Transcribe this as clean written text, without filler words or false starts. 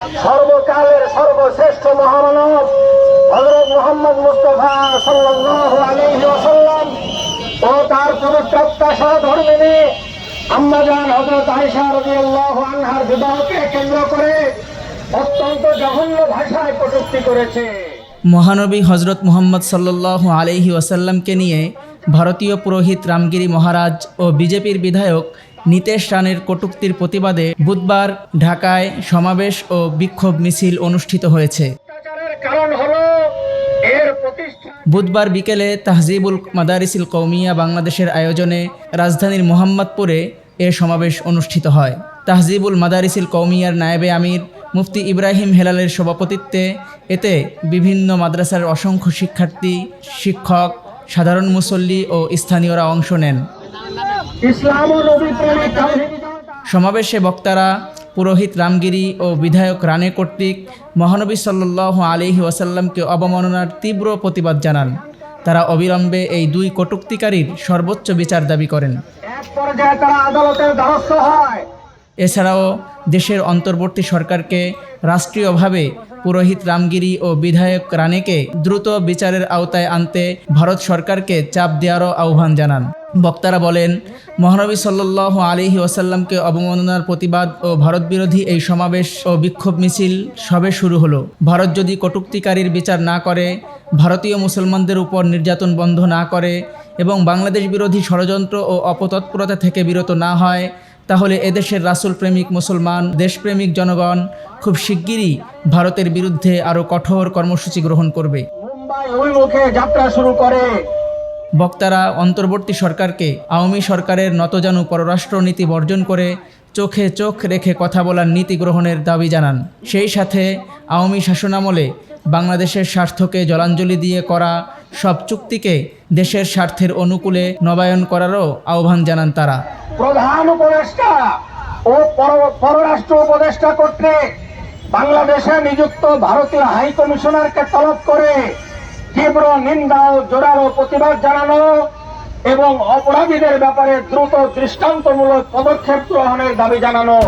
সর্বকালের সর্বশ্রেষ্ঠ মহামানব হযরত মুহাম্মদ মুস্তাফা সাল্লাল্লাহু আলাইহি ওয়াসাল্লাম ও তার পবিত্র ধর্মিনী আম্মা জান হযরত আয়েশা রাদিয়াল্লাহু আনহার বিবাহকে কেন্দ্র করে অত্যন্ত জঘন্য ভাষায় কটূক্তি করেছে। মহানবী হজরত মুহাম্মদ সাল্লাল্লাহু আলাইহি ওয়াসাল্লামকে নিয়ে ভারতীয় পুরোহিত রামগিরি মহারাজ ও বিজেপির বিধায়ক নিতেশ রানের কটূক্তির প্রতিবাদে বুধবার ঢাকায় সমাবেশ ও বিক্ষোভ মিছিল অনুষ্ঠিত হয়েছে। বুধবার বিকেলে তাহজিবুল মাদারিসিল কওমিয়া বাংলাদেশের আয়োজনে রাজধানীর মোহাম্মদপুরে এ সমাবেশ অনুষ্ঠিত হয়। তাহজিবুল মাদারিসিল কওমিয়ার নায়েবে আমির মুফতি ইব্রাহিম হেলালের সভাপতিত্বে এতে বিভিন্ন মাদ্রাসার অসংখ্য শিক্ষার্থী, শিক্ষক, সাধারণ মুসল্লি ও স্থানীয়রা অংশ নেন। সমাবেশে বক্তারা পুরোহিত রামগিরি ও বিধায়ক রানে কর্তৃক মহানবী সাল্লাল্লাহু আলাইহি ওয়াসাল্লামকে অবমাননার তীব্র প্রতিবাদ জানান। তারা অবিলম্বে এই দুই কটূক্তিকারীর সর্বোচ্চ বিচার দাবি করেন। এছাড়াও দেশের অন্তর্বর্তী সরকারকে রাষ্ট্রীয়ভাবে পুরোহিত রামগিরি ও বিধায়ক রানেকে দ্রুত বিচারের আওতায় আনতে ভারত সরকারকে চাপ দেওয়ারও আহ্বান জানান। বক্তারা বলেন, মহানবী সাল্লাল্লাহু আলাইহি ওয়াসাল্লামকে অবমাননার প্রতিবাদ ও ভারত বিরোধী এই সমাবেশ ও বিক্ষোভ মিছিল সবে শুরু হলো। ভারত যদি কটূক্তিকারীর বিচার না করে, ভারতীয় মুসলমানদের উপর নির্যাতন বন্ধ না করে এবং বাংলাদেশ বিরোধী ষড়যন্ত্র ও অপতৎপরতা থেকে বিরত না হয়, তাহলে এদেশের রাসূল প্রেমিক মুসলমান দেশপ্রেমিক জনগণ খুব শিগগিরই ভারতের বিরুদ্ধে আরও কঠোর কর্মসূচি গ্রহণ করবে। যাত্রা শুরু করে বক্তারা অন্তর্বর্তী সরকারকে আওয়ামী সরকারের নতজানু পররাষ্ট্রনীতি বর্জন করে চোখে চোখ রেখে কথা বলার নীতি গ্রহণের দাবি জানান। সেই সাথে আওয়ামী শাসনামলে বাংলাদেশের স্বার্থকে জলাঞ্জলি দিয়ে করা সব চুক্তিকে দেশের স্বার্থের অনুকূলে নবায়ন করারও আহ্বান জানান তারা। প্রধান উপদেষ্টা ও পররাষ্ট্র উপদেষ্টা কর্তৃক বাংলাদেশে নিযুক্ত ভারতীয় হাই কমিশনারকে তলব করে তীব্র নিন্দা ও জোরালো প্রতিবাদ জানানো এবং অপরাধীদের ব্যাপারে দ্রুত দৃষ্টান্তমূলক পদক্ষেপ গ্রহণের দাবি জানানো।